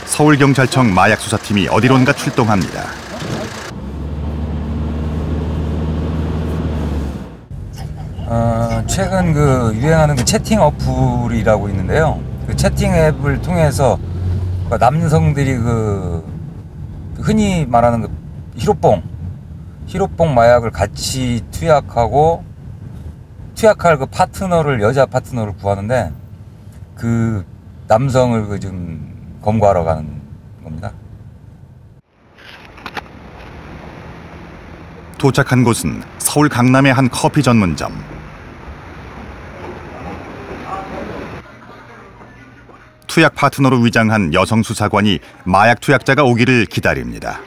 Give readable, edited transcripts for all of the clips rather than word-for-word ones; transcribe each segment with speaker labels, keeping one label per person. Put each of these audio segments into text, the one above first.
Speaker 1: 서울경찰청 마약수사팀이 어디론가 출동합니다.
Speaker 2: 최근 유행하는 채팅 어플이라고 있는데요. 그 채팅 앱을 통해서 남성들이 흔히 말하는 히로뽕 마약을 같이 투약할 여자 파트너를 구하는데 그 남성을 좀 검거하러 가는 겁니다.
Speaker 1: 도착한 곳은 서울 강남의 한 커피 전문점. 투약 파트너로 위장한 여성 수사관이 마약 투약자가 오기를 기다립니다.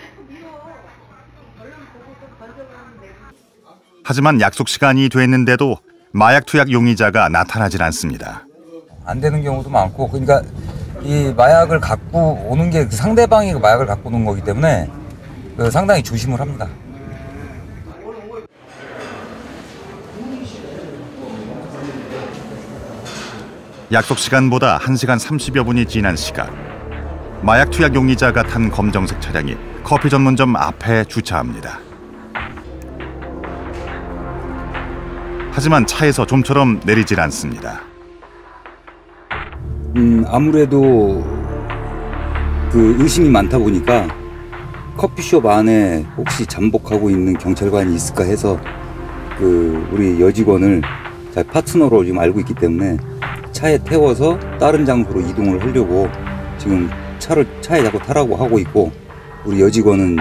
Speaker 1: 하지만 약속 시간이 됐는데도 마약 투약 용의자가 나타나질 않습니다.
Speaker 2: 안 되는 경우도 많고, 그러니까 이 마약을 갖고 오는 게 상대방이 마약을 갖고 오는 거기 때문에 상당히 조심을 합니다.
Speaker 1: 약속 시간보다 1시간 30여 분이 지난 시각, 마약 투약 용의자가 탄 검정색 차량이 커피 전문점 앞에 주차합니다. 하지만 차에서 좀처럼 내리질 않습니다.
Speaker 3: 아무래도 의심이 많다 보니까 커피숍 안에 혹시 잠복하고 있는 경찰관이 있을까 해서 우리 여직원을 잘 파트너로 지금 알고 있기 때문에 차에 태워서 다른 장소로 이동을 하려고 지금 차에 자꾸 타라고 하고 있고, 우리 여직원은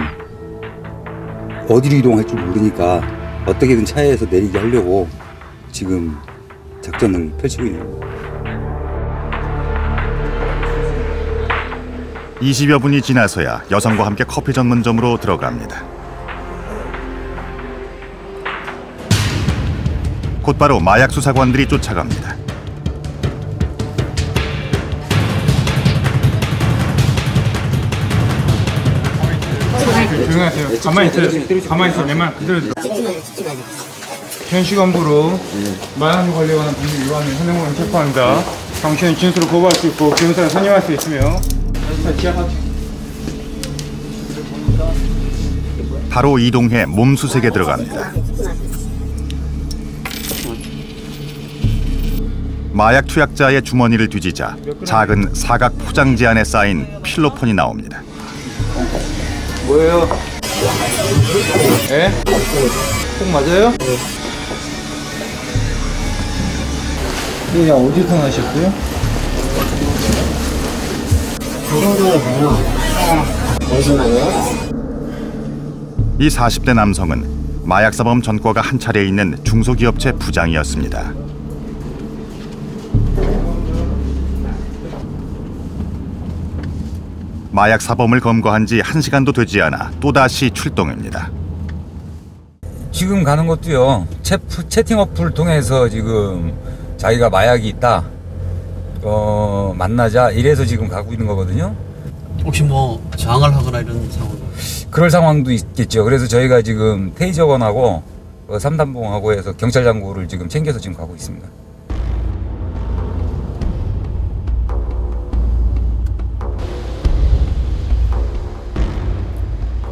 Speaker 3: 어디로 이동할 줄 모르니까 어떻게든 차에서 내리게 하려고 지금 작전을 펼치고 있는 겁니다.
Speaker 1: 20여 분이 지나서야 여성과 함께 커피 전문점으로 들어갑니다. 곧바로 마약 수사관들이 쫓아갑니다.
Speaker 4: 조용히 하세요. 가만히 있어요. 내 말 그대로 들어. 현시간부로 마약 관리에 관한 범죄 위반을 현행범으로 체포합니다. 당신은 진술을 거부할 수 있고 변호사를 선임할 수 있으며.
Speaker 1: 바로 이동해 몸수색에 들어갑니다. 마약 투약자의 주머니를 뒤지자 작은 사각 포장지 안에 쌓인 필로폰이 나옵니다.
Speaker 4: 뭐예요? 예? 꼭 맞아요? 그냥 어디서 나셨어요?
Speaker 1: 이 40대 남성은 마약사범 전과가 한 차례 있는 중소기업체 부장이었습니다. 마약 사범을 검거한 지 1시간도 되지 않아 또다시 출동입니다.
Speaker 2: 지금 가는 것도요, 채팅 어플 통해서 지금 자기가 마약이 있다, 만나자 이래서 지금 가고 있는 거거든요.
Speaker 5: 혹시 저항을 하거나 이런 상황?
Speaker 2: 그럴 상황도 있겠죠. 그래서 저희가 지금 테이저건하고 3단봉하고 해서 경찰 장구를 지금 챙겨서 지금 가고 있습니다.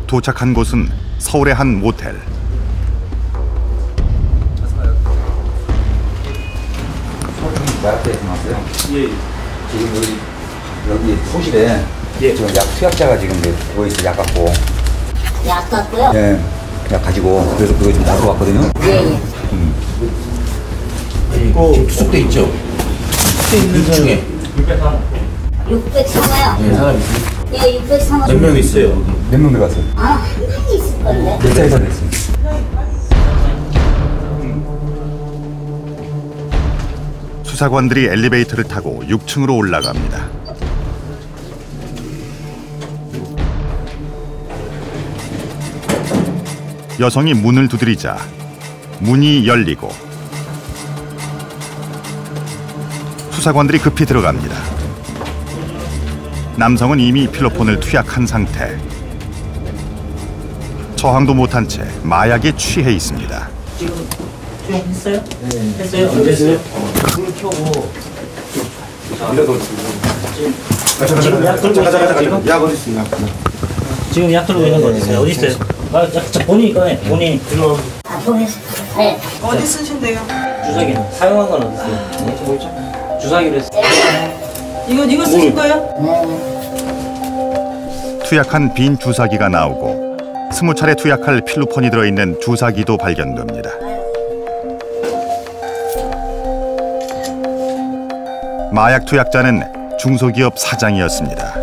Speaker 1: 도착한 곳은 서울의 한 모텔.
Speaker 2: 마약대에서 나왔어요. 예. 지금 여기 소실에 지금 약 투약자가 지금 누워있어. 약 갖고.
Speaker 6: 약 갖고요?
Speaker 2: 예. 약 가지고. 그래서 그거 좀 잡으러 왔거든요.
Speaker 6: 예.
Speaker 5: 지금 투숙돼 있죠? 투숙돼 있는 중에
Speaker 6: 603호요?
Speaker 5: 네, 사람이 있어요.
Speaker 6: 예, 603호.
Speaker 5: 몇 명 있어요?
Speaker 2: 몇 명 들어갔어요?
Speaker 6: 한 명이 있을 건데.
Speaker 2: 몇 자리가 됐어요?
Speaker 1: 수사관들이 엘리베이터를 타고 6층으로 올라갑니다. 여성이 문을 두드리자 문이 열리고 수사관들이 급히 들어갑니다. 남성은 이미 필로폰을 투약한 상태. 저항도 못한 채 마약에 취해 있습니다.
Speaker 5: 지금 투약했어요? 네. 했어요? 언제 했어요? 불 켜고
Speaker 7: 지금 약 들고 있어요?
Speaker 5: 약 어디 있어? 약.
Speaker 7: 지금 약 들고 있는 거 어딨어요? 어디 있어요? 본인이 꺼내. 본인이.
Speaker 6: 아, 보겠어. 네.
Speaker 8: 어디 쓰신대요?
Speaker 7: 주사기는 사용한 건 어디 있어요? 뭐 있죠? 주사기를 했어요.
Speaker 8: 이거 쓰신 거예요?
Speaker 1: 투약한 빈 주사기가 나오고 20차례 투약할 필로폰이 들어있는 주사기도 발견됩니다. 마약 투약자는 중소기업 사장이었습니다.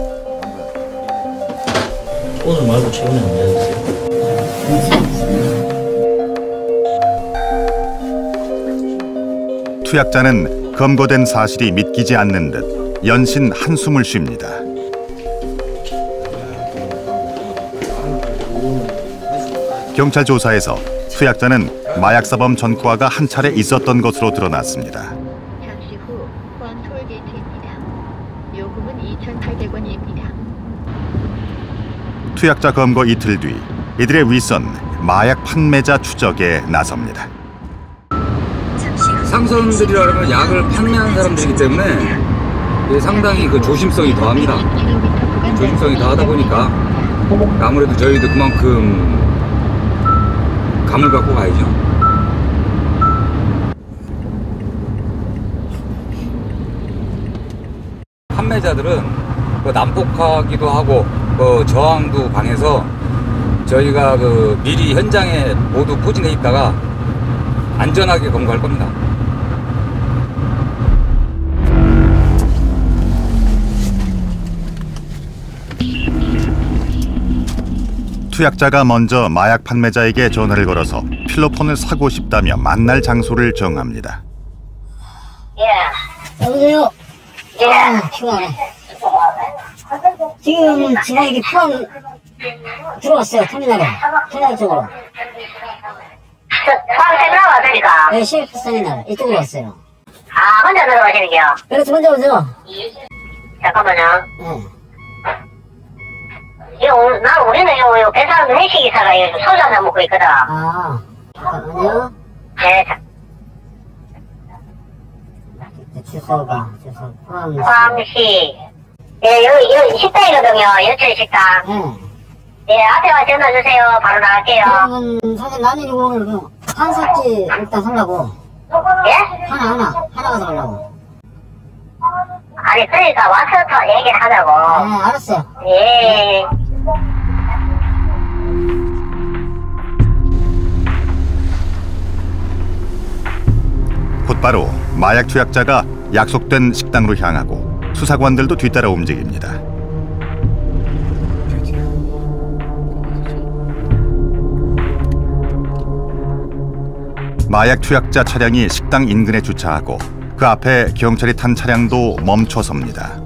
Speaker 7: 오늘 말고 최근에 언제 했어요?
Speaker 1: 투약자는 검거된 사실이 믿기지 않는 듯 연신 한숨을 쉽니다. 경찰 조사에서 투약자는 마약사범 전과가 한 차례 있었던 것으로 드러났습니다.
Speaker 9: 잠시 후 포항 톨게이트입니다. 요금은 2,800원입니다.
Speaker 1: 투약자 검거 이틀 뒤 이들의 윗선 마약 판매자 추적에 나섭니다.
Speaker 2: 상선들이라면 약을 판매하는 사람들이기 때문에 상당히 그 조심성이 더합니다. 조심성이 더하다 보니까 아무래도 저희도 그만큼 감을 갖고 가야죠. 판매자들은 그 난폭하기도 하고 그 저항도 강해서 저희가 그 미리 현장에 모두 포진해 있다가 안전하게 검거할 겁니다.
Speaker 1: 투약자가 먼저 마약 판매자에게 전화를 걸어서 필로폰을 사고 싶다며 만날 장소를 정합니다.
Speaker 6: 예. 여보세요? 예. 피곤하네. 지금 제가 여기 포항 들어왔어요. 터미널에. 터미널 쪽으로.
Speaker 10: 포항 터미널 왔으니까?
Speaker 6: 네, CF 터미널. 이쪽으로 왔어요.
Speaker 10: 아, 혼자 들어가시는게요?
Speaker 6: 그렇죠, 혼자 오죠?
Speaker 10: 잠깐만요.
Speaker 6: 네.
Speaker 10: 우리는 요 배산 회식 이사가 소주 한잔 먹고 있거든.
Speaker 6: 아, 잠깐만요.
Speaker 10: 네,
Speaker 6: 주소가,
Speaker 10: 포항시. 예, 여기 식당이거든요. 연철 식당.
Speaker 6: 네.
Speaker 10: 예, 앞에만 전화주세요. 바로 나갈게요.
Speaker 6: 그러면 사실 나는 이거 오늘 한 삭지 일단 살라고.
Speaker 10: 예?
Speaker 6: 하나가 살라고.
Speaker 10: 아니, 그러니까 와서 더 얘기를 하자고.
Speaker 6: 네, 알았어요.
Speaker 10: 예.
Speaker 1: 곧바로 마약 투약자가 약속된 식당으로 향하고 수사관들도 뒤따라 움직입니다. 마약 투약자 차량이 식당 인근에 주차하고 그 앞에 경찰이 탄 차량도 멈춰섭니다.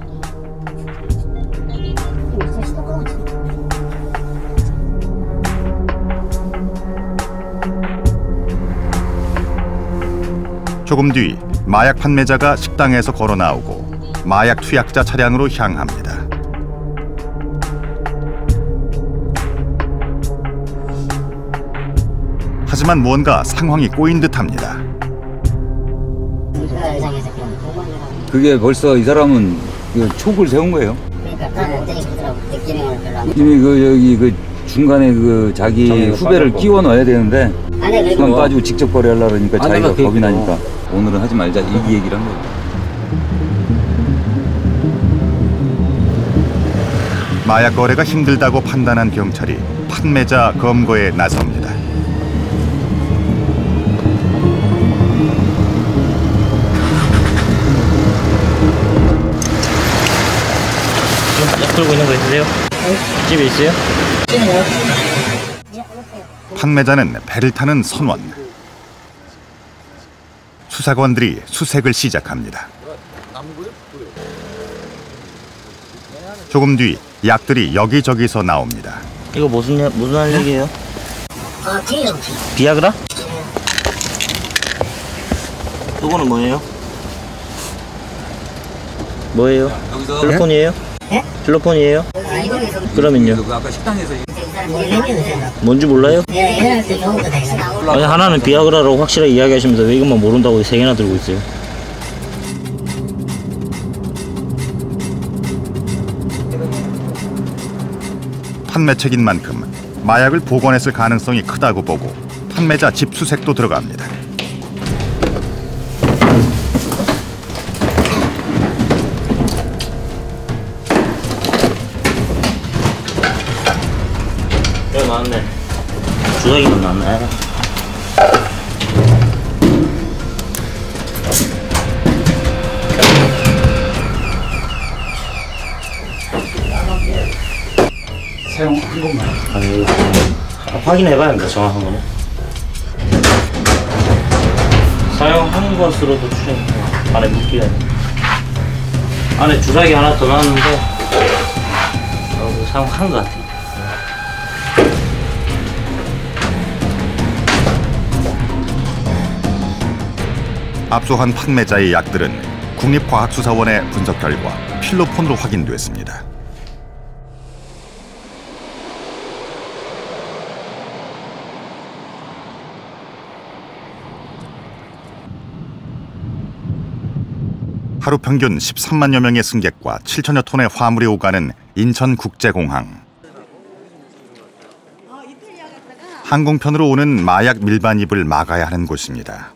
Speaker 1: 조금 뒤 마약 판매자가 식당에서 걸어 나오고 마약 투약자 차량으로 향합니다. 하지만 무언가 상황이 꼬인 듯합니다.
Speaker 3: 그게 벌써 이 사람은 촉을 세운 거예요. 이미 여기 중간에 자기 후배를 끼워 넣어야 되는데 그만 빠지고 직접 거래하려고 그러니까 자기가 겁이 나니까 오늘은 하지 말자 이 얘기를 한 거예요.
Speaker 1: 마약 거래가 힘들다고 판단한 경찰이 판매자 검거에 나섭니다.
Speaker 7: 약 들고 있는 거 있으세요? 집에 있어요?
Speaker 1: 판매자는 배를 타는 선원. 수사관들이 수색을 시작합니다. 조금 뒤 약들이 여기저기서 나옵니다.
Speaker 7: 이거 무슨 약이에요?
Speaker 6: 아,
Speaker 7: 비아그라? 이거는 뭐예요? 뭐예요? 필로폰이에요?
Speaker 6: 네?
Speaker 7: 필로폰이에요? 그러면요?
Speaker 2: 아까 식당에서
Speaker 7: 뭔지 몰라요? 아니 하나는 비아그라라고 확실하게 이야기하시면서 왜 이것만 모른다고 3개나 들고 있어요?
Speaker 1: 판매책인 만큼 마약을 보관했을 가능성이 크다고 보고 판매자 집 수색도 들어갑니다.
Speaker 7: 여기 나왔네. 주사기만 나왔네.
Speaker 4: 사용한 것만.
Speaker 7: 확인해봐야 합니다. 정확한 거는. 사용한 것으로도 추정. 안에 물기가 있네. 안에 주사기 하나 더 나왔는데 사용한 것 같아요.
Speaker 1: 압수한 판매자의 약들은 국립과학수사원의 분석 결과 필로폰으로 확인됐습니다. 하루 평균 13만여 명의 승객과 7천여 톤의 화물이 오가는 인천국제공항. 항공편으로 오는 마약 밀반입을 막아야 하는 곳입니다.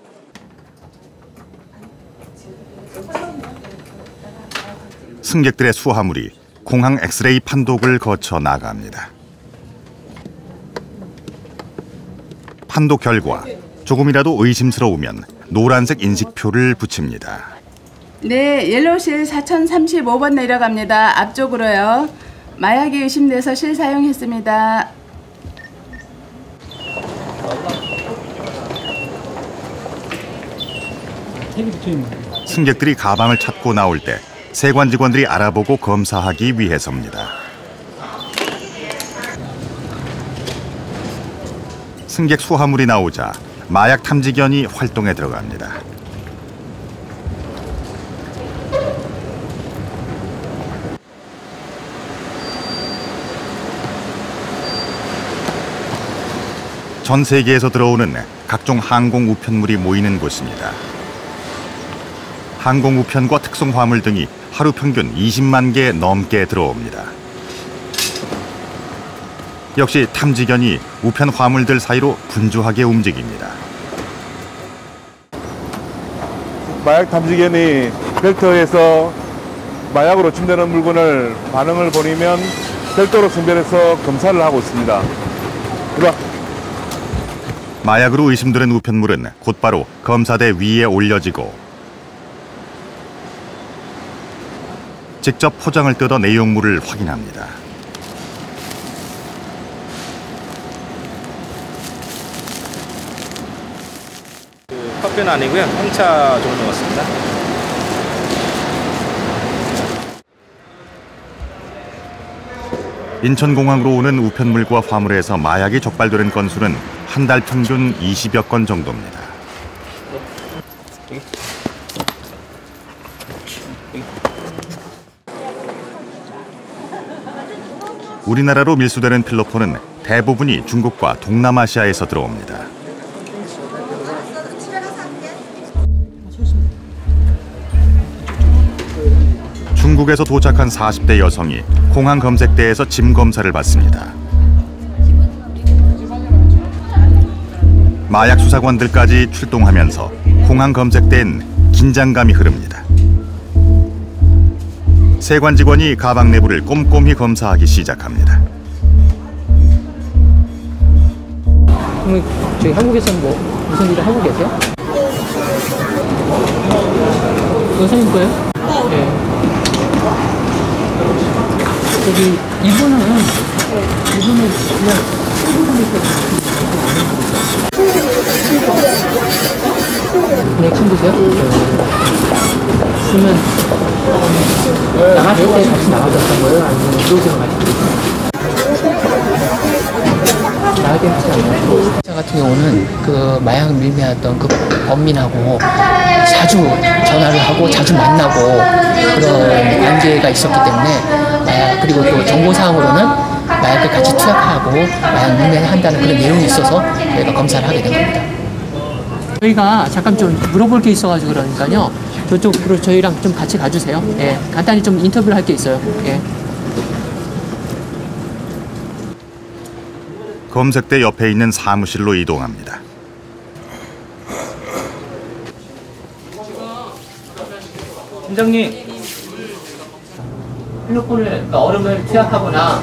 Speaker 1: 승객들의 수화물이 공항 엑스레이 판독을 거쳐 나갑니다. 판독 결과 조금이라도 의심스러우면 노란색 인식표를 붙입니다.
Speaker 11: 네, 옐로우실 4035번 내려갑니다. 앞쪽으로요. 마약이 의심돼서 실사용했습니다.
Speaker 1: 승객들이 가방을 찾고 나올 때 세관 직원들이 알아보고 검사하기 위해서입니다. 승객 수화물이 나오자 마약 탐지견이 활동에 들어갑니다. 전 세계에서 들어오는 각종 항공 우편물이 모이는 곳입니다. 항공 우편과 특송 화물 등이 하루 평균 20만 개 넘게 들어옵니다. 역시 탐지견이 우편 화물들 사이로 분주하게 움직입니다.
Speaker 12: 마약 탐지견이 벨트에서 마약으로 침되는 물건을 반응을 보이면 별도로 선별해서 검사를 하고 있습니다.
Speaker 1: 마약으로 의심되는 우편물은 곧바로 검사대 위에 올려지고 직접 포장을 뜯어 내용물을 확인합니다.
Speaker 13: 커피는 아니고요. 홍차 종류 같습니다.
Speaker 1: 인천공항으로 오는 우편물과 화물에서 마약이 적발되는 건수는 한 달 평균 20여 건 정도입니다. 우리나라로 밀수되는 필로폰은 대부분이 중국과 동남아시아에서 들어옵니다. 중국에서 도착한 40대 여성이 공항 검색대에서 짐 검사를 받습니다. 마약 수사관들까지 출동하면서 공항 검색대엔 긴장감이 흐릅니다. 세관 직원이 가방 내부를 꼼꼼히 검사하기 시작합니다.
Speaker 14: 그럼 저희 한국에서는 뭐 무슨 일을 하고 계세요? 여성인 거예요? 네. 저기 이분은 그냥 그냥 친구세요? 그러면 나가실 때 같이 나가셨던 거예요? 아니면 들어오셔서 나가게 하지 않나요? 저 같은 경우는 그 마약 밀매했던 그 범인하고 자주 전화를 하고 자주 만나고 그런 관계가 있었기 때문에 마약 그리고 또 정보사항으로는 마약을 같이 투약하고 마약 밀매를 한다는 그런 내용이 있어서 저희가 검사를 하게 된 겁니다. 저희가 잠깐 좀 물어볼 게 있어가지고 그러니까요. 저쪽으로 저희랑 좀 같이 가주세요. 예, 간단히 좀 인터뷰를 할 게 있어요. 예.
Speaker 1: 검색대 옆에 있는 사무실로 이동합니다.
Speaker 14: 팀장님, 필로폰을 얼음을 투약하거나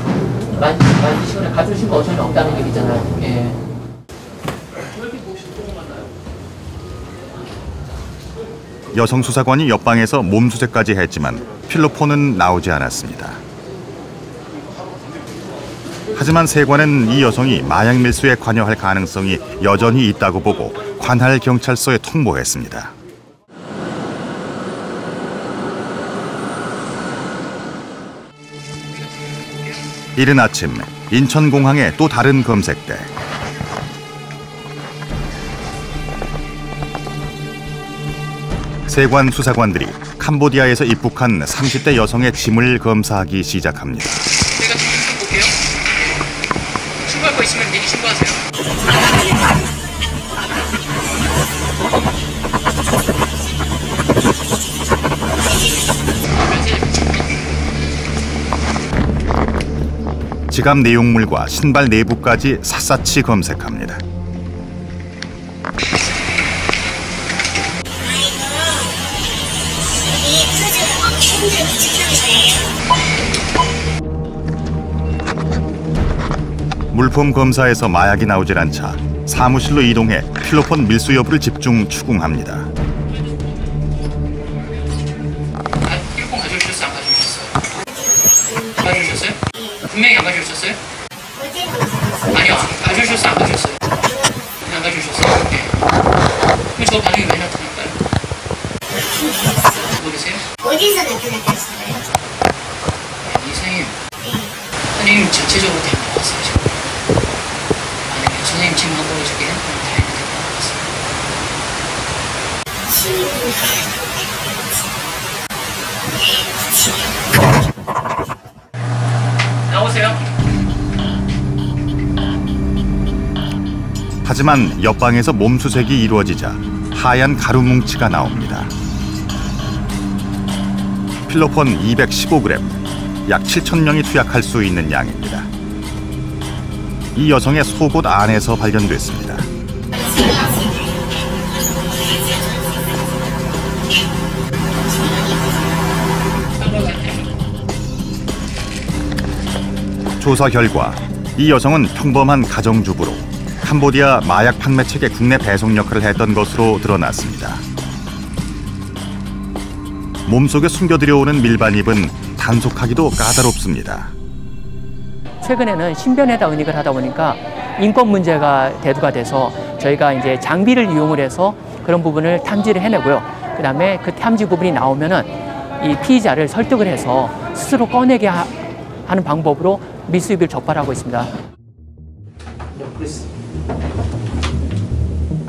Speaker 14: 만지시거나 가져오신 거 전혀 없다는 얘기잖아요. 예.
Speaker 1: 여성 수사관이 옆방에서 몸수색까지 했지만 필로폰은 나오지 않았습니다. 하지만 세관은 이 여성이 마약 밀수에 관여할 가능성이 여전히 있다고 보고 관할 경찰서에 통보했습니다. 이른 아침 인천공항의 또 다른 검색대. 세관 수사관들이 캄보디아에서 입국한 30대 여성의 짐을 검사하기 시작합니다.
Speaker 14: 제가 좀 볼게요. 신고할 거 있으면 미리 신고하세요.
Speaker 1: 지갑 내용물과 신발 내부까지 샅샅이 검색합니다. 물품 검사에서 마약이 나오질 않자 사무실로 이동해 필로폰 밀수 여부를 집중 추궁합니다.
Speaker 14: 필로폰 가져오셨어요? 안 가져오셨어요? 가져오셨어요? 분명히 안 가져오셨어요? 아니요, 가져오셨어요? 안 가져오셨어요? 안 가져오셨어요? 네. 그럼 저 반응이 왜 나타날까요? 모르세요?
Speaker 10: 어디서 나타났어요?
Speaker 14: 이상해요. 선생님 전체적으로 다 나왔어요, 지금. 만약에 선생님 지금 한 거를 저기 핸드폰에 다 있는데 나왔어요. 나오세요.
Speaker 1: 하지만 옆방에서 몸수색이 이루어지자 하얀 가루 뭉치가 나옵니다. 필로폰 215g, 약 7,000명이 투약할 수 있는 양입니다. 이 여성의 속옷 안에서 발견됐습니다. 조사 결과 이 여성은 평범한 가정주부로 캄보디아 마약 판매책의 국내 배송 역할을 했던 것으로 드러났습니다. 몸속에 숨겨들여오는 밀반입은 단속하기도 까다롭습니다.
Speaker 14: 최근에는 신변에다 은닉을 하다 보니까 인권 문제가 대두가 돼서 저희가 이제 장비를 이용을 해서 그런 부분을 탐지를 해내고요. 그다음에 그 탐지 부분이 나오면은 이 피의자를 설득을 해서 스스로 꺼내게 하는 방법으로 밀수입을 적발하고 있습니다.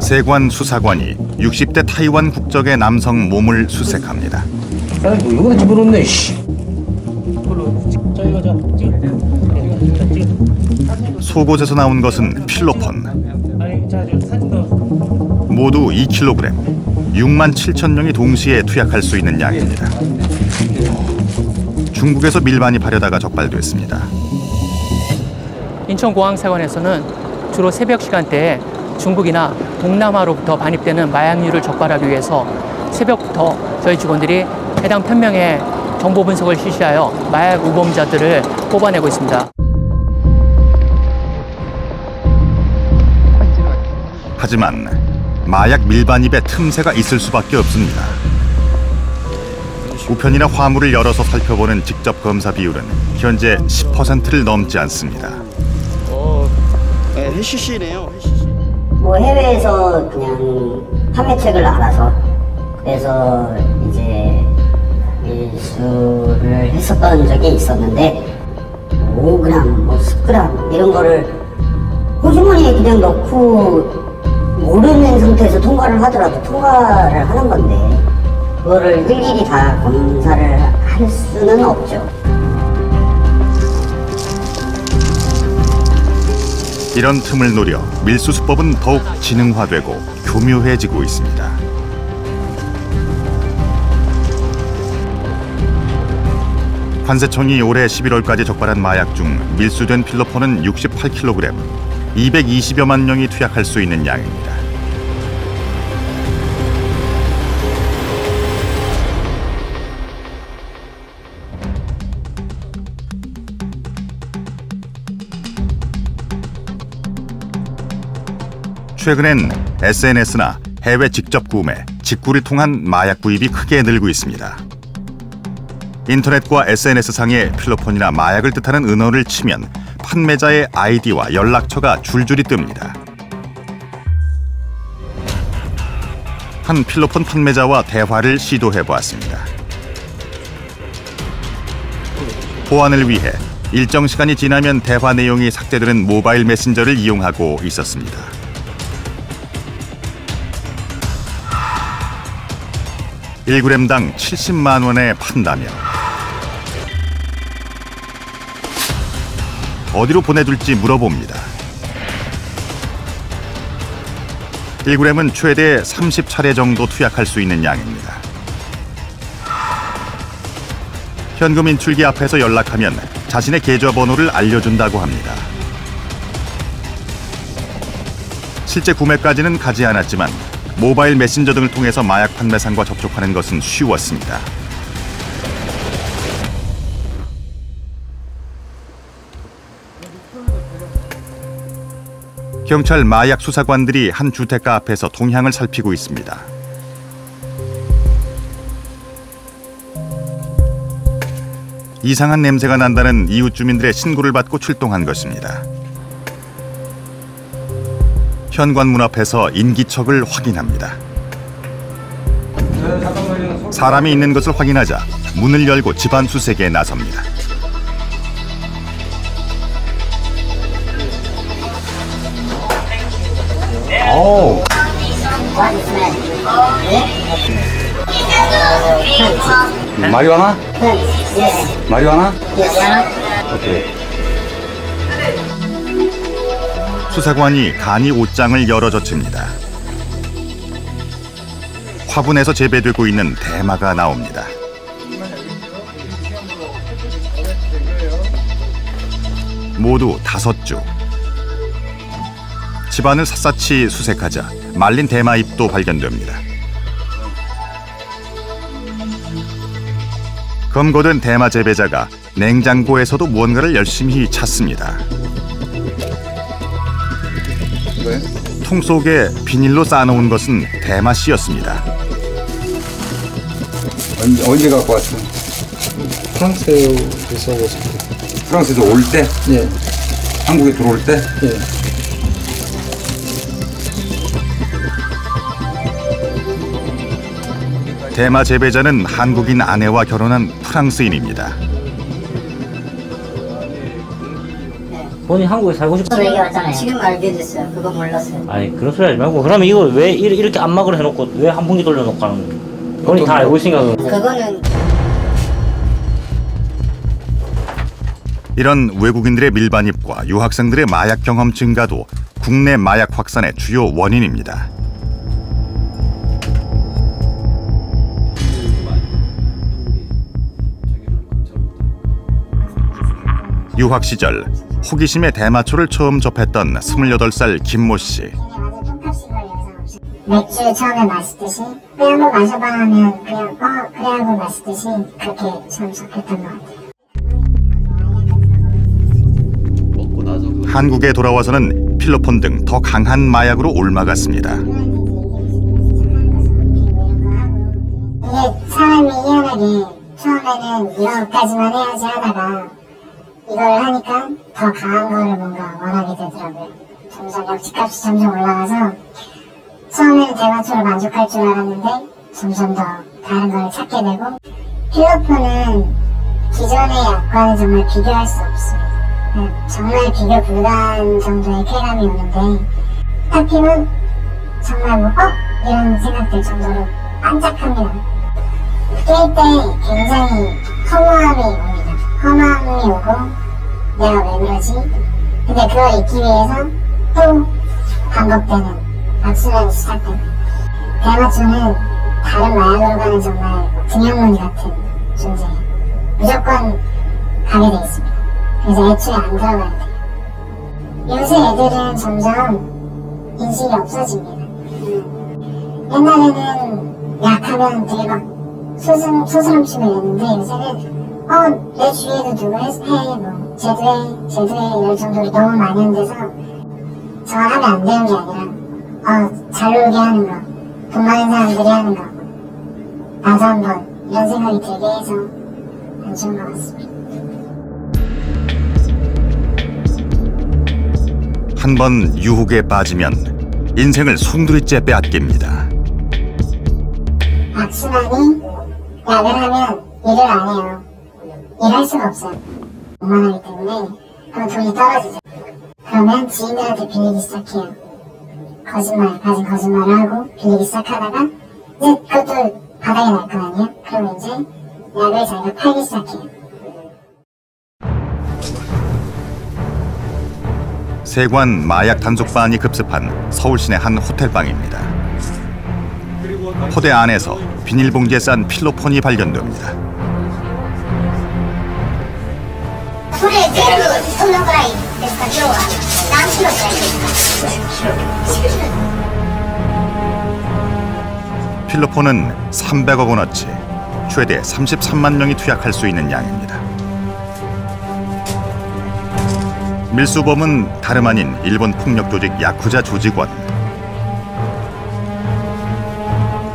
Speaker 1: 세관 수사관이 60대 타이완 국적의 남성 몸을 수색합니다.
Speaker 5: 뭐 이거나 집어넣네, 씨.
Speaker 1: 속옷에서 나온 것은 필로폰. 모두 2kg, 67,000명이 동시에 투약할 수 있는 양입니다. 중국에서 밀반입하려다가 적발됐습니다.
Speaker 14: 인천공항세관에서는 주로 새벽 시간대에 중국이나 동남아로부터 반입되는 마약류를 적발하기 위해서 새벽부터 저희 직원들이 해당 편명의 정보 분석을 실시하여 마약 우범자들을 뽑아내고 있습니다.
Speaker 1: 하지만 마약 밀반입에 틈새가 있을 수밖에 없습니다. 우편이나 화물을 열어서 살펴보는 직접 검사 비율은 현재 10%를 넘지 않습니다.
Speaker 15: 해시시네요.
Speaker 6: 뭐 해외에서 그냥 판매책을 알아서 그래서 이제 밀수를 했었던 적이 있었는데 5g, 뭐 10g 이런 거를 호주머니에 그냥 넣고 모르는 상태에서 통과를 하더라도 통과를 하는 건데 그거를 일일이 다 검사를 할 수는 없죠.
Speaker 1: 이런 틈을 노려 밀수 수법은 더욱 지능화되고 교묘해지고 있습니다. 관세청이 올해 11월까지 적발한 마약 중 밀수된 필로폰은 68kg, 220여만 명이 투약할 수 있는 양입니다. 최근엔 SNS나 해외 직접 구매, 직구를 통한 마약 구입이 크게 늘고 있습니다. 인터넷과 SNS상의 필로폰이나 마약을 뜻하는 은어를 치면 판매자의 아이디와 연락처가 줄줄이 뜹니다. 한 필로폰 판매자와 대화를 시도해보았습니다. 보안을 위해 일정 시간이 지나면 대화 내용이 삭제되는 모바일 메신저를 이용하고 있었습니다. 1g당 70만 원에 판다며 어디로 보내둘지 물어봅니다. 1g은 최대 30차례 정도 투약할 수 있는 양입니다. 현금 인출기 앞에서 연락하면 자신의 계좌번호를 알려준다고 합니다. 실제 구매까지는 가지 않았지만 모바일 메신저 등을 통해서 마약 판매상과 접촉하는 것은 쉬웠습니다. 경찰 마약 수사관들이 한 주택가 앞에서 동향을 살피고 있습니다. 이상한 냄새가 난다는 이웃 주민들의 신고를 받고 출동한 것입니다. 현관문 앞에서 인기척을 확인합니다. 사람이 있는 것을 확인하자 문을 열고 집안 수색에 나섭니다.
Speaker 2: 오. 마리화나? 마리화나? 오케이.
Speaker 1: 수사관이 간이 옷장을 열어젖힙니다. 화분에서 재배되고 있는 대마가 나옵니다. 모두 5주. 집안을 샅샅이 수색하자 말린 대마잎도 발견됩니다. 검거된 대마 재배자가 냉장고에서도 무언가를 열심히 찾습니다. 통 속에 비닐로 싸놓은 것은 대마 씨였습니다.
Speaker 3: 언제 갖고 왔어?
Speaker 15: 프랑스에서 왔습니다.
Speaker 3: 프랑스에서 올 때?
Speaker 15: 예.
Speaker 3: 한국에 들어올 때?
Speaker 15: 예.
Speaker 1: 대마 재배자는 한국인 아내와 결혼한 프랑스인입니다.
Speaker 7: 본인 한국에 살고 싶어요?
Speaker 6: 얘기했잖아요. 지금 알게 됐어요. 그거 몰랐어요.
Speaker 7: 아니 그런 소리 하지 말고 그러면 이거 왜 이렇게 안막을 해놓고 왜 한 봉지 돌려놓고 하는 거야? 본인 다 알고 있으니까
Speaker 6: 그거는
Speaker 1: 이런 외국인들의 밀반입과 유학생들의 마약 경험 증가도 국내 마약 확산의 주요 원인입니다. 유학 시절 호기심에 대마초를 처음 접했던 28살 김모 씨.
Speaker 10: 맥주 처음에 마시듯이 왜 한번 마셔봐 하면 그냥 그래 하고 마시듯이 그렇게 처음 접했던 것 같아요.
Speaker 1: 한국에 돌아와서는 필로폰 등 더 강한 마약으로 옮아갔습니다.
Speaker 10: 이게 사람이 희한하게 처음에는 이것까지만 해야지 하다가 이걸 하니까 더 강한 거를 뭔가 원하게 되더라고요. 점점 역지값이 점점 올라가서 처음에는 대마초로 만족할 줄 알았는데 점점 더 다른 걸 찾게 되고 필로폰은 기존의 약과는 정말 비교할 수 없습니다. 정말 비교 불가한 정도의 쾌감이 오는데 딱 피면 정말 뭐 이런 생각들 정도로 반짝합니다. 깰 때 굉장히 허무함이 옵니다. 허무함이 오고 내가 왜 그러지? 근데 그걸 잊기 위해서 또 반복되는 악순환이 시작됩니다. 대마초는 다른 마약으로 가는 정말 등용문 같은 존재예요. 무조건 가게 돼 있습니다. 그래서 애초에 안 들어가야 돼요. 요새 애들은 점점 인식이 없어집니다. 옛날에는 약하면 되게 막 소스럼치고 이랬는데 요새는 내 주위에도 누가 해, 뭐 쟤도 해 이럴 정도로 너무 많이 한대서 저걸 하면 안 되는 게 아니라 잘 놀게 하는 거, 돈 많은 사람들이 하는 거 나도 한번 이런 생각이 들게 해서 안 좋은 것 같습니다.
Speaker 1: 한 번 유혹에 빠지면 인생을 송두리째 빼앗깁니다.
Speaker 10: 악순환이 약을 하면 일을 안 해요. 일할 수가 없어요. 오만하기 때문에 그럼 돈이 떨어지죠. 그러면 지인들한테 빌리기 시작해요. 가진 거짓말을 하고 빌리기 시작하다가 이제 그것도 바닥에 날 거 아니에요? 그러면 이제 약을 자기가 팔기 시작해요.
Speaker 1: 세관 마약 단속반이 급습한 서울 시내 한 호텔방입니다. 호대 안에서 비닐봉지에 싼 필로폰이 발견됩니다. 필로폰은 300억 원어치, 최대 33만 명이 투약할 수 있는 양입니다. 밀수범은 다름 아닌 일본 폭력 조직 야쿠자 조직원.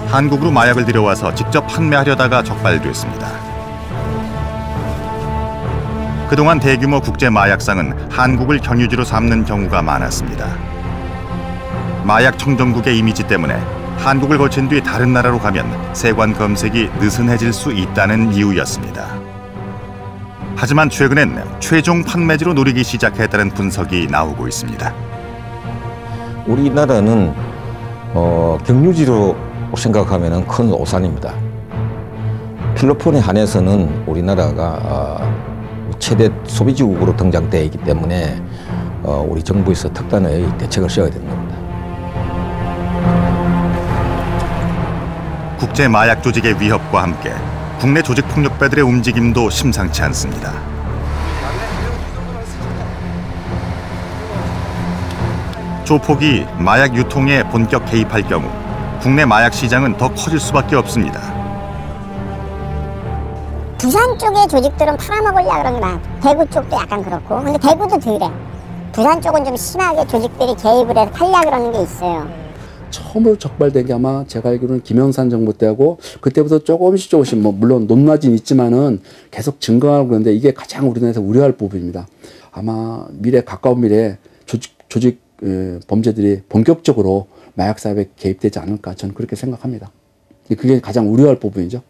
Speaker 1: 한국으로 마약을 들여와서 직접 판매하려다가 적발됐습니다. 그동안 대규모 국제 마약상은 한국을 경유지로 삼는 경우가 많았습니다. 마약 청정국의 이미지 때문에 한국을 거친 뒤 다른 나라로 가면 세관 검색이 느슨해질 수 있다는 이유였습니다. 하지만 최근엔 최종 판매지로 노리기 시작했다는 분석이 나오고 있습니다.
Speaker 15: 우리나라는 경유지로 생각하면 큰 오산입니다. 필로폰에 한해서는 우리나라가 최대 소비지국으로 등장되어 있기 때문에 우리 정부에서 특단의 대책을 세워야 되는 겁니다.
Speaker 1: 국제 마약 조직의 위협과 함께 국내 조직 폭력배들의 움직임도 심상치 않습니다. 조폭이 마약 유통에 본격 개입할 경우 국내 마약 시장은 더 커질 수밖에 없습니다.
Speaker 16: 부산 쪽의 조직들은 팔아먹으려고 그런 게 많아요. 대구 쪽도 약간 그렇고. 근데 대구도 덜해. 부산 쪽은 좀 심하게 조직들이 개입을 해서 팔려고 그러는 게 있어요.
Speaker 17: 처음으로 적발된 게 아마 제가 알기로는 김영삼 정부 때하고 그때부터 조금씩 뭐 물론 높낮이는 있지만은 계속 증가하고 그런데 이게 가장 우리나라에서 우려할 부분입니다. 아마 가까운 미래에 조직 범죄들이 본격적으로 마약 사업에 개입되지 않을까 저는 그렇게 생각합니다. 그게 가장 우려할 부분이죠.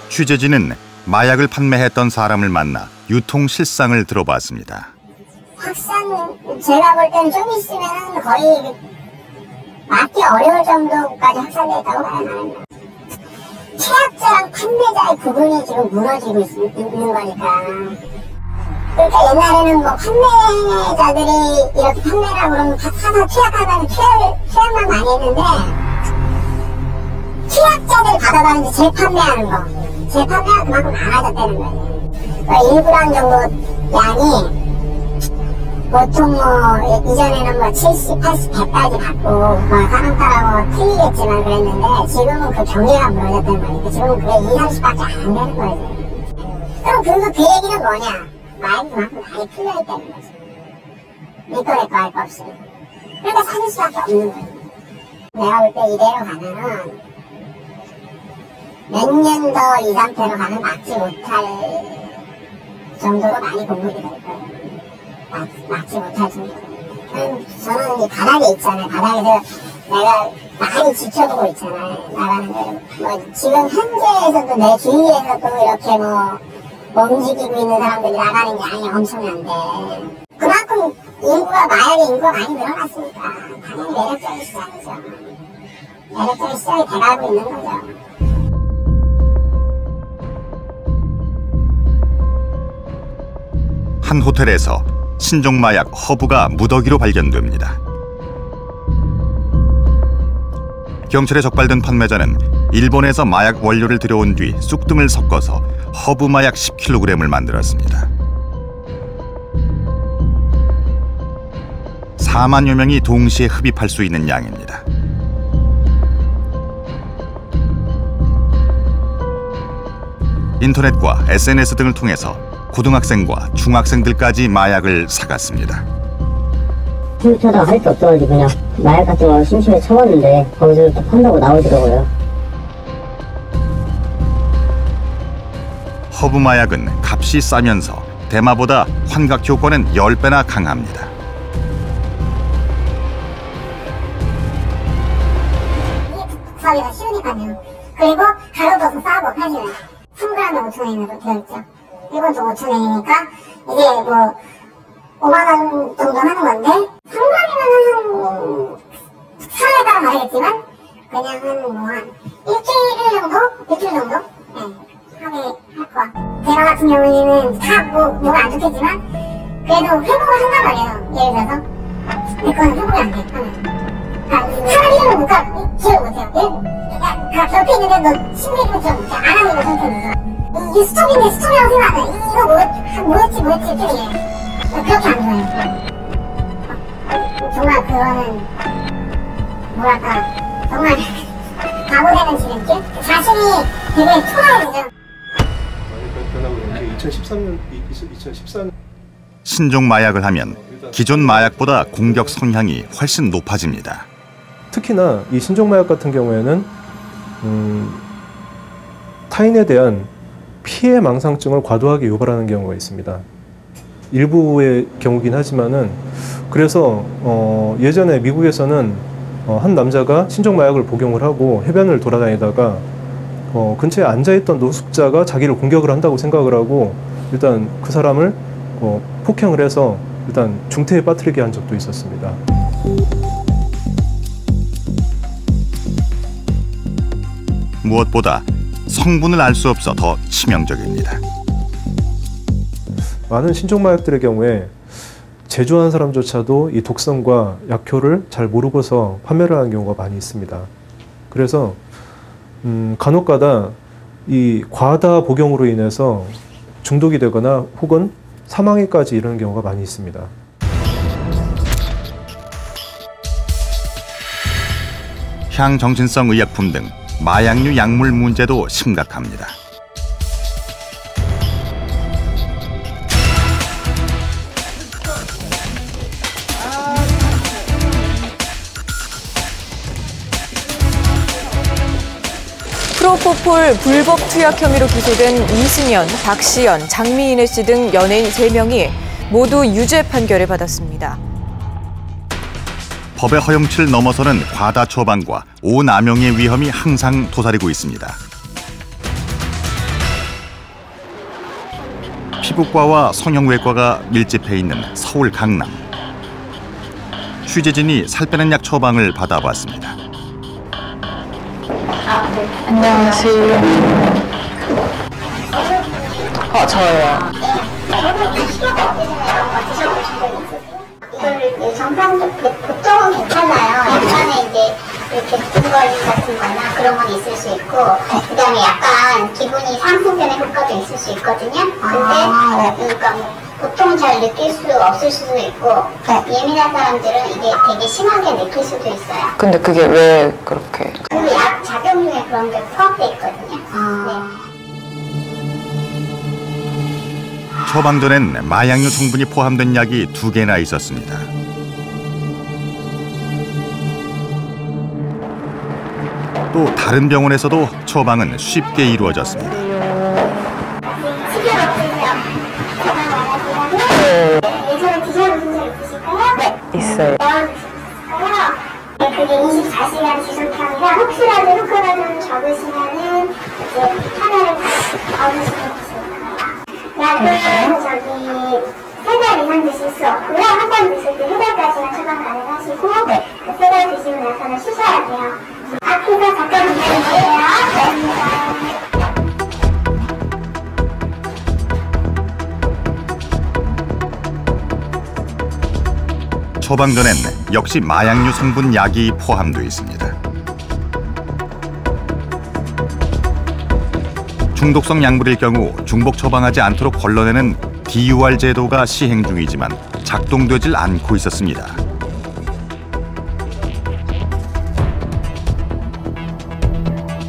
Speaker 1: 취재진은 마약을 판매했던 사람을 만나 유통 실상을 들어봤습니다.
Speaker 10: 확산 제가 볼 때는 좀 있으면 거의 막기 어려울 정도까지 확산돼 있다고 봐요. 최약자랑 판매자의 구분이 지금 무너지고 있는 거니까. 그러니까 옛날에는 뭐 판매자들이 이렇게 판매라고 그러면 사서 투약하다는 투약만 많이 했는데 투약자들이 받아가는데 재판매하는 거. 재판매가 그만큼 많아졌다는 거예요. 일부랑 정도 양이 보통 뭐 이전에는 뭐 70, 80, 100까지 받고 뭐 사람 따라고 틀리겠지만 그랬는데 지금은 그 경계가 무너졌다는 거니까 지금은 그게 2, 30밖에 안 되는 거예요. 그럼 그 얘기는 뭐냐? 마약이 그만큼 많이 풀려있다는 거죠. 니꺼 내꺼 할 거 없이. 그러니까 사줄 수밖에 없는 거예요. 내가 볼 때 이대로 가면은 몇 년 더 이 상태로 가면 막지 못할 정도로 많이 공급이 될 거예요. 막지 못할 정도로. 저는 이 바닥에 있잖아요. 바닥에서 내가 많이 지켜보고 있잖아요. 나가는 걸. 뭐 지금 현재에서도 내 주위에서도 이렇게 뭐 움직이고 있는 사람들이 나가는 양이 엄청난데 그만큼 마약의 인구가 많이 늘어났으니까 당연히 매력적인 시장이죠. 매력적인 시장이 돼가고 있는 거죠.
Speaker 1: 한 호텔에서 신종 마약 허브가 무더기로 발견됩니다. 경찰에 적발된 판매자는 일본에서 마약 원료를 들여온 뒤 쑥등을 섞어서 허브 마약 10kg을 만들었습니다. 4만여 명이 동시에 흡입할 수 있는 양입니다. 인터넷과 SNS 등을 통해서 고등학생과 중학생들까지 마약을 사갔습니다.
Speaker 6: 컴퓨터도 할 게 없어가지고 그냥 마약 같은 거 심심해 쳐봤는데 거기서 또 판다고 나오더라고요.
Speaker 1: 허브 마약은 값이 싸면서 대마보다 환각 효과는 10배나 강합니다.
Speaker 10: 구하기가 쉬우니까요. 그리고 가격도 싸고 사실은 3g에 5,000원으로 되어있죠. 이것도 5,000원이니까 이게 뭐 5만원 정도 하는 건데 3g이면 한 사람에 따라 다르겠지만 그냥 한 일주일 정도? 네, 하게 할 거야. 제가 같은 경우에는 다 뭐가 안 좋겠지만 그래도 회복을 한단 말이에요. 예를 들어서 근데 그건 회복이 안 돼. 사람 이름을 못 가고 기억 못해요. 그러니까 옆에 있는데 너 친구 이름을 기억 못해. 안 하는 거 선택해서 이게 스톱이라고 생각하네. 이거 뭐였지 이렇게 그렇게 안 좋아해요. 정말 그거는 뭐랄까 정말 바보되는 지름길? 자신이 되게 초라해지죠.
Speaker 18: 2013년
Speaker 1: 신종 마약을 하면 기존 마약보다 공격 성향이 훨씬 높아집니다.
Speaker 18: 특히나 이 신종마약 같은 경우에는 타인에 대한 피해 망상증을 과도하게 유발하는 경우가 있습니다. 일부의 경우긴 하지만은 그래서 예전에 미국에서는 한 남자가 신종마약을 복용을 하고 해변을 돌아다니다가 근처에 앉아있던 노숙자가 자기를 공격을 한다고 생각을 하고 일단 그 사람을 폭행을 해서 일단 중태에 빠뜨리게 한 적도 있었습니다.
Speaker 1: 무엇보다 성분을 알 수 없어 더 치명적입니다.
Speaker 18: 많은 신종마약들의 경우에 제조한 사람조차도 이 독성과 약효를 잘 모르고서 판매를 하는 경우가 많이 있습니다. 그래서 간혹가다 이 과다 복용으로 인해서 중독이 되거나 혹은 사망에까지 이르는 경우가 많이 있습니다.
Speaker 1: 향정신성 의약품 등 마약류 약물 문제도 심각합니다.
Speaker 19: 프로포폴 불법 투약 혐의로 기소된 이승연, 박시연, 장미인혜 씨 등 연예인 3명이 모두 유죄 판결을 받았습니다.
Speaker 1: 법의 허용치를 넘어서는 과다 처방과 오남용의 위험이 항상 도사리고 있습니다. 피부과와 성형외과가 밀집해 있는 서울 강남. 취재진이 살 빼는 약 처방을 받아봤습니다.
Speaker 20: 네. 안녕하세요. 저요.
Speaker 10: 이걸 정상적으로 보통은 괜찮아요. 약간의 이제 이렇게 두근거림 같은 거나 그런 건 있을 수 있고, 그 다음에 약간 기분이 상승되는 효과도 있을 수 있거든요. 근데 그러니까 뭐 보통은 잘 느낄 수 없을 수도 있고, 예민한 사람들은 이게 되게 심하게 느낄 수도 있어요.
Speaker 20: 근데 그게 왜 그렇게?
Speaker 10: 그 약 작용률에 그런 게 포함되어 있거든요. 네.
Speaker 1: 처방전엔 마약류 성분이 포함된 약이 2개나 있었습니다. 또 다른 병원에서도 처방은 쉽게 이루어졌습니다.
Speaker 10: 예전에 드셔보신 적 있으실까요?
Speaker 20: 네, 있어요.
Speaker 10: 그게 24시간 지속형이라 혹시라도 효과가 좀 적으시면은 이제 하나를 얻으시면 되실 거예요. 약은 저기 3달 이상 드실 수 없고요. 한 번 드실 때 1달까지만 처방 가능하시고 그 3달 드시고 나서는 쉬셔야 돼요. 앞에서 잠깐 기다려주세요.
Speaker 1: 처방전엔 역시 마약류 성분 약이 포함되어 있습니다. 중독성 약물일 경우 중복 처방하지 않도록 걸러내는 DUR 제도가 시행 중이지만 작동되질 않고 있었습니다.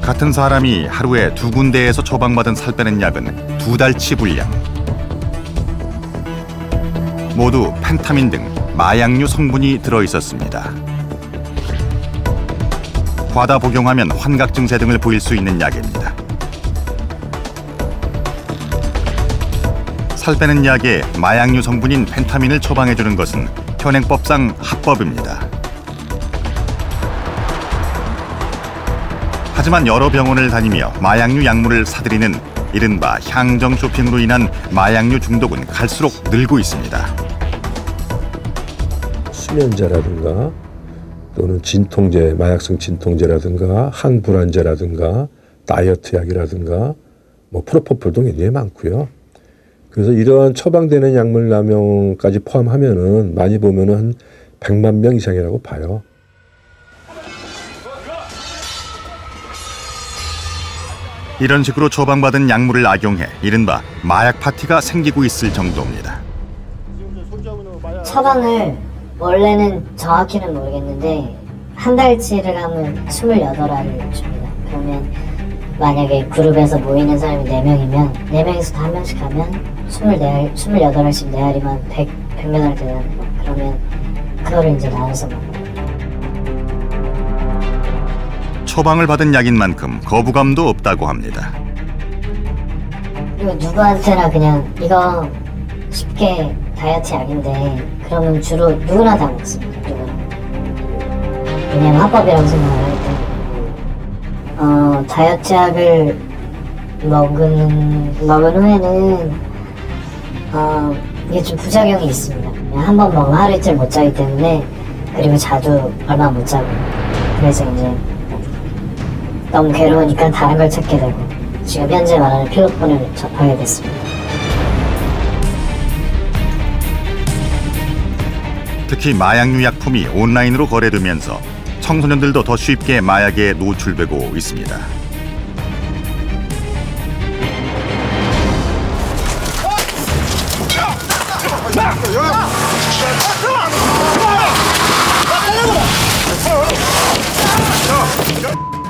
Speaker 1: 같은 사람이 하루에 2군데에서 처방받은 살 빼는 약은 2달치 분량. 모두 펜타민 등 마약류 성분이 들어있었습니다. 과다 복용하면 환각 증세 등을 보일 수 있는 약입니다. 살 빼는 약에 마약류 성분인 펜타민을 처방해주는 것은 현행법상 합법입니다. 하지만 여러 병원을 다니며 마약류 약물을 사들이는 이른바 향정 쇼핑으로 인한 마약류 중독은 갈수록 늘고 있습니다.
Speaker 21: 수면제라든가 또는 진통제, 마약성 진통제라든가 항불안제라든가 다이어트 약이라든가 뭐 프로포폴도 굉장히 많고요. 그래서 이러한 처방되는 약물 남용까지 포함하면은 많이 보면은 한 100만 명 이상이라고 봐요.
Speaker 1: 이런 식으로 처방받은 약물을 악용해 이른바 마약 파티가 생기고 있을 정도입니다.
Speaker 6: 처방을 원래는 정확히는 모르겠는데 한 달치를 하면 28알을 줍니다. 그러면 만약에 그룹에서 모이는 사람이 4명이면 4명에서 다 한 명씩 하면 28알씩 4알이면 100몇 알 되는 거. 그러면 그거를 이제 나눠서 먹어요.
Speaker 1: 처방을 받은 약인 만큼 거부감도 없다고 합니다.
Speaker 6: 그리고 누구한테나 그냥 이거 쉽게 다이어트 약인데 그러면 주로 누구나 다 먹습니다. 누구나. 왜냐면 합법이라고 생각을 하기 때문에. 다이어트 약을 먹은 후에는 이게 좀 부작용이 있습니다. 한 번 먹으면 하루 이틀 못 자기 때문에, 그리고 자도 얼마 못 자고, 그래서 이제 너무 괴로우니까 다른 걸 찾게 되고 지금 현재 말하는 필로폰을 접하게 됐습니다.
Speaker 1: 특히 마약류 약품이 온라인으로 거래되면서 청소년들도 더 쉽게 마약에 노출되고 있습니다.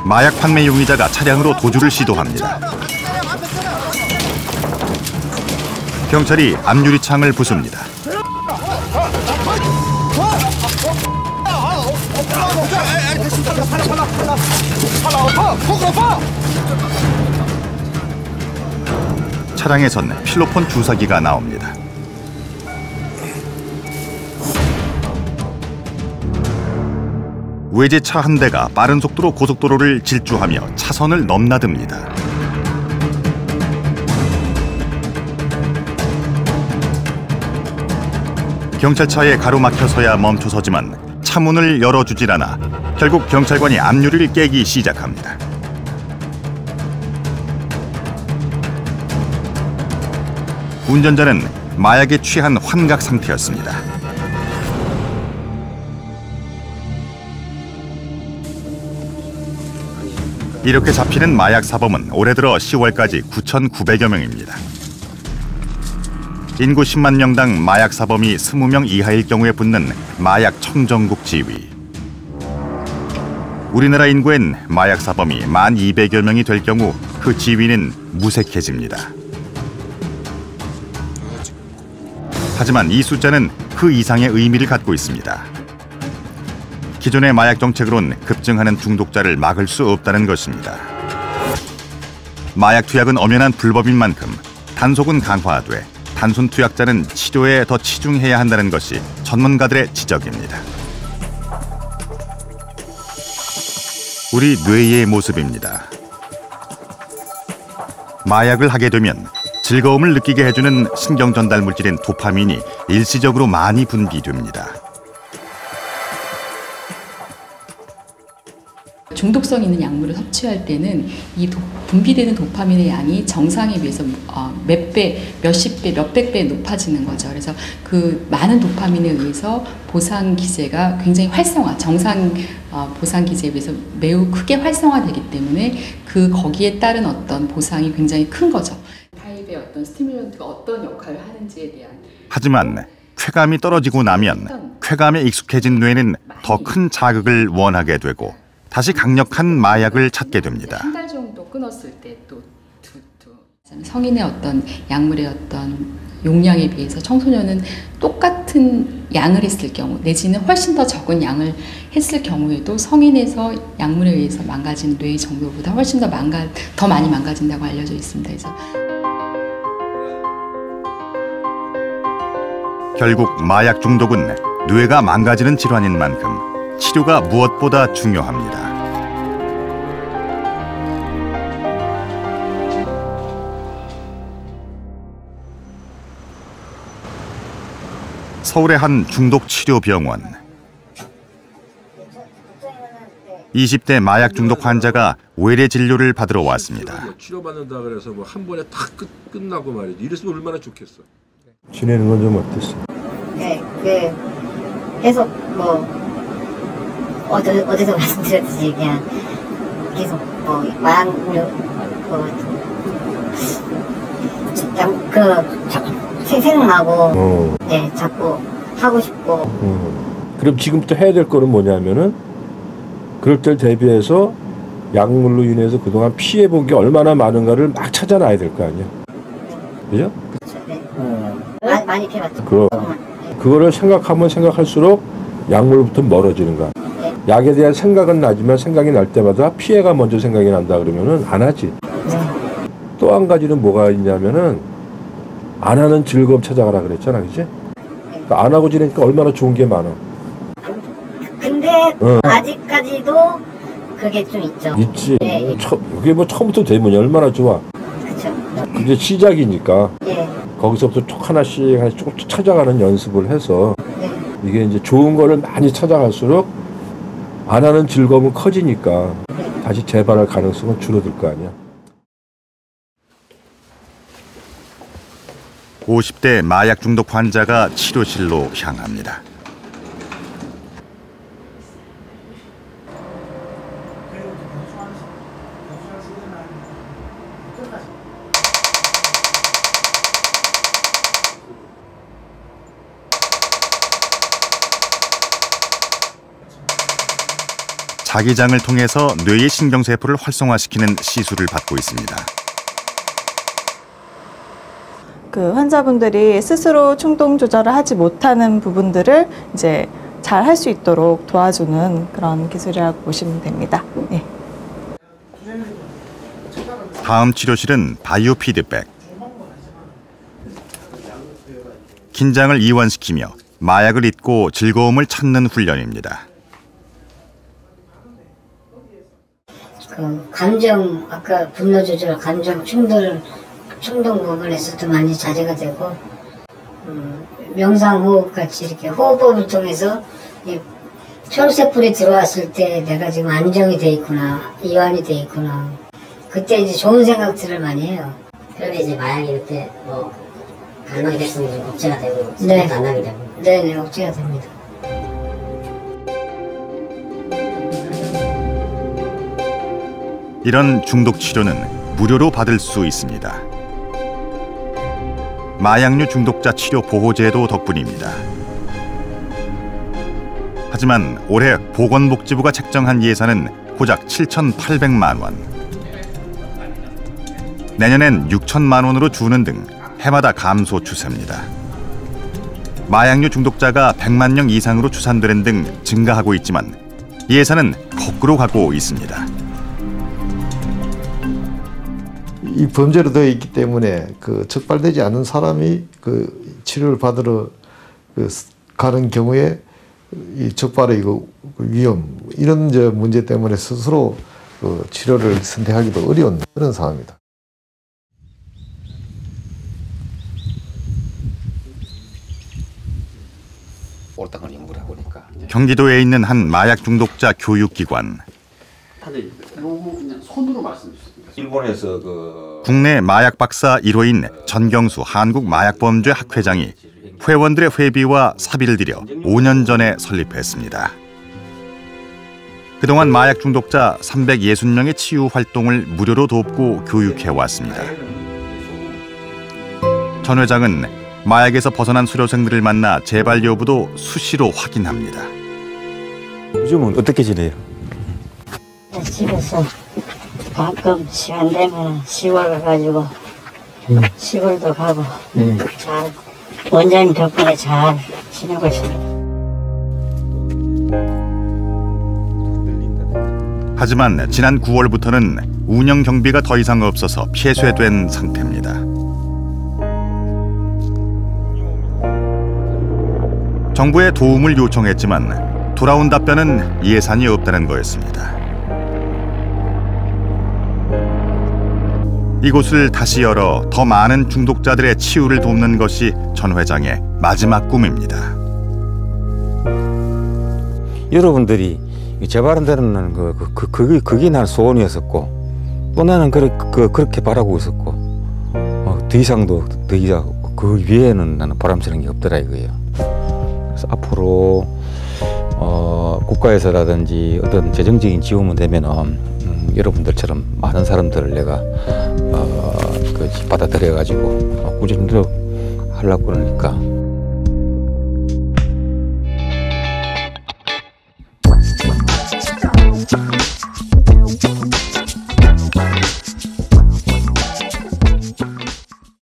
Speaker 1: 마약 판매 용의자가 차량으로 도주를 시도합니다. 경찰이 앞유리창을 부숩니다. 차량에선 필로폰 주사기가 나옵니다. 외제차 한 대가 빠른 속도로 고속도로를 질주하며 차선을 넘나듭니다. 경찰차에 가로막혀서야 멈춰서지만 차문을 열어주질 않아 결국 경찰관이 앞유리를 깨기 시작합니다. 운전자는 마약에 취한 환각 상태였습니다. 이렇게 잡히는 마약 사범은 올해 들어 10월까지 9,900여 명입니다. 인구 10만 명당 마약 사범이 20명 이하일 경우에 붙는 마약 청정국 지위. 우리나라 인구엔 마약 사범이 1,200여 명이 될 경우 그 지위는 무색해집니다. 하지만 이 숫자는 그 이상의 의미를 갖고 있습니다. 기존의 마약 정책으론 급증하는 중독자를 막을 수 없다는 것입니다. 마약 투약은 엄연한 불법인 만큼 단속은 강화돼 단순 투약자는 치료에 더 치중해야 한다는 것이 전문가들의 지적입니다. 우리 뇌의 모습입니다. 마약을 하게 되면 즐거움을 느끼게 해주는 신경 전달 물질인 도파민이 일시적으로 많이 분비됩니다.
Speaker 22: 중독성 있는 약물을 섭취할 때는 이 분비되는 도파민의 양이 정상에 비해서 몇 배
Speaker 8: 배, 몇십 배, 몇백 배 높아지는 거죠. 그래서 그 많은 도파민에 의해서 보상 기제가 굉장히 정상 보상 기제에 비해서 매우 크게 활성화되기 때문에 거기에 따른 어떤 보상이 굉장히 큰 거죠. 타입의 어떤 스티뮬런트가 어떤 역할을 하는지에 대한.
Speaker 1: 하지만 쾌감이 떨어지고 나면 쾌감에 익숙해진 뇌는 더 큰 자극을 원하게 되고 다시 강력한 마약을 찾게 됩니다.
Speaker 8: 한 달 정도 끊었을 때 또 성인의 어떤 약물의 어떤 용량에 비해서 청소년은 똑같은 양을 했을 경우 내지는 훨씬 더 적은 양을 했을 경우에도 성인에서 약물에 의해서 망가지는 뇌의 정도보다 훨씬 더 많이 망가진다고 알려져 있습니다. 그래서
Speaker 1: 결국 마약 중독은 뇌가 망가지는 질환인 만큼 치료가 무엇보다 중요합니다. 서울의 한 중독치료병원. 20대 마약 중독 환자가 외래 진료를 받으러 왔습니다.
Speaker 21: 치료받는다 그래서 뭐 한 번에 다 끝나고 말이지. 이랬으면 얼마나 좋겠어. 지내는 건 좀 어땠어?
Speaker 6: 네, 계속 어디서 말씀드렸듯이 그냥 계속 마약류 생각나고 네, 자꾸 하고 싶고.
Speaker 21: 그럼 지금부터 해야 될 거는 뭐냐면은 그럴 때 대비해서 약물로 인해서 그동안 피해본 게 얼마나 많은가를 막 찾아놔야 될 거 아니야. 그죠?
Speaker 6: 네. 많이 피해봤죠.
Speaker 21: 그거를 생각하면 생각할수록 약물부터 멀어지는 거야.
Speaker 6: 네.
Speaker 21: 약에 대한 생각은 나지만 생각이 날 때마다 피해가 먼저 생각이 난다 그러면은 안 하지. 또 한 가지는 뭐가 있냐면은 안 하는 즐거움 찾아가라 그랬잖아, 그치? 그러니까 안 하고 지내니까 얼마나 좋은 게 많아.
Speaker 6: 근데 아직까지도 그게 좀 있죠.
Speaker 21: 있지.
Speaker 6: 네.
Speaker 21: 그게 뭐 처음부터 되면 얼마나 좋아.
Speaker 6: 그렇죠.
Speaker 21: 그게 시작이니까.
Speaker 6: 예.
Speaker 21: 거기서부터 쭉 하나씩 쭉 찾아가는 연습을 해서
Speaker 6: 네.
Speaker 21: 이게 이제 좋은 거를 많이 찾아갈수록 안 하는 즐거움은 커지니까 다시 재발할 가능성은 줄어들 거 아니야.
Speaker 1: 50대 마약 중독 환자가 치료실로 향합니다. 자기장을 통해서 뇌의 신경세포를 활성화시키는 시술을 받고 있습니다.
Speaker 22: 그 환자분들이 스스로 충동 조절을 하지 못하는 부분들을 이제 잘 할 수 있도록 도와주는 그런 기술이라고 보시면 됩니다. 네.
Speaker 1: 다음 치료실은 바이오 피드백. 긴장을 이완시키며 마약을 잊고 즐거움을 찾는 훈련입니다.
Speaker 6: 감정, 아까 분노 조절, 감정 충동 부분에서도 많이 자제가 되고, 명상 호흡 같이 이렇게 호흡법을 통해서 혈세포에 들어왔을 때 내가 지금 안정이 돼 있구나, 이완이 돼 있구나. 그때 이제 좋은 생각들을 많이 해요.
Speaker 23: 그러면 이제 마약이 그때 반응이 됐으면 좀 억제가 되고,
Speaker 6: 네.
Speaker 23: 안 나게 되고.
Speaker 6: 네네, 억제가 됩니다.
Speaker 1: 이런 중독 치료는 무료로 받을 수 있습니다. 마약류 중독자 치료 보호제도 덕분입니다. 하지만 올해 보건복지부가 책정한 예산은 고작 7,800만 원. 내년엔 6천만 원으로 주는 등 해마다 감소 추세입니다. 마약류 중독자가 100만 명 이상으로 추산되는 등 증가하고 있지만 예산은 거꾸로 가고 있습니다.
Speaker 24: 이 범죄로 되어 있기 때문에 적발되지 않은 사람이 치료를 받으러 가는 경우에 이 적발의 위험 이런 문제 때문에 스스로 치료를 선택하기도 어려운 그런 상황입니다.
Speaker 25: 옳다고 연구를 해보니까
Speaker 1: 경기도에 있는 한 마약 중독자 교육기관.
Speaker 26: 다들 너무 그냥 손으로 말씀해 주셨습니다.
Speaker 15: 일본에서 그
Speaker 1: 국내 마약 박사 1호인 전경수 한국마약범죄학회장이 회원들의 회비와 사비를 들여 5년 전에 설립했습니다. 그동안 마약 중독자 360명의 치유 활동을 무료로 돕고 교육해왔습니다. 전 회장은 마약에서 벗어난 수료생들을 만나 재발 여부도 수시로 확인합니다.
Speaker 15: 요즘은 어떻게 지내요?
Speaker 6: 집에서 가끔 시간 되면 시골 가가지고 시골도 가고 잘 원장님 덕분에 잘 지내고 있습니다.
Speaker 1: 하지만 지난 9월부터는 운영 경비가 더 이상 없어서 폐쇄된 상태입니다. 정부에 도움을 요청했지만 돌아온 답변은 예산이 없다는 거였습니다. 이곳을 다시 열어 더 많은 중독자들의 치유를 돕는 것이 전 회장의 마지막 꿈입니다.
Speaker 15: 여러분들이 재발은 되는 그게 나는 소원이었었고 또 나는 그렇게 바라고 있었고 더 이상 그 위에는 나는 바람스러운 게 없더라 이거예요. 그래서 앞으로 국가에서라든지 어떤 재정적인 지원이 되면은 여러분들처럼 많은 사람들을 내가 받아들여 가지고 꾸준히 하려고 그러니까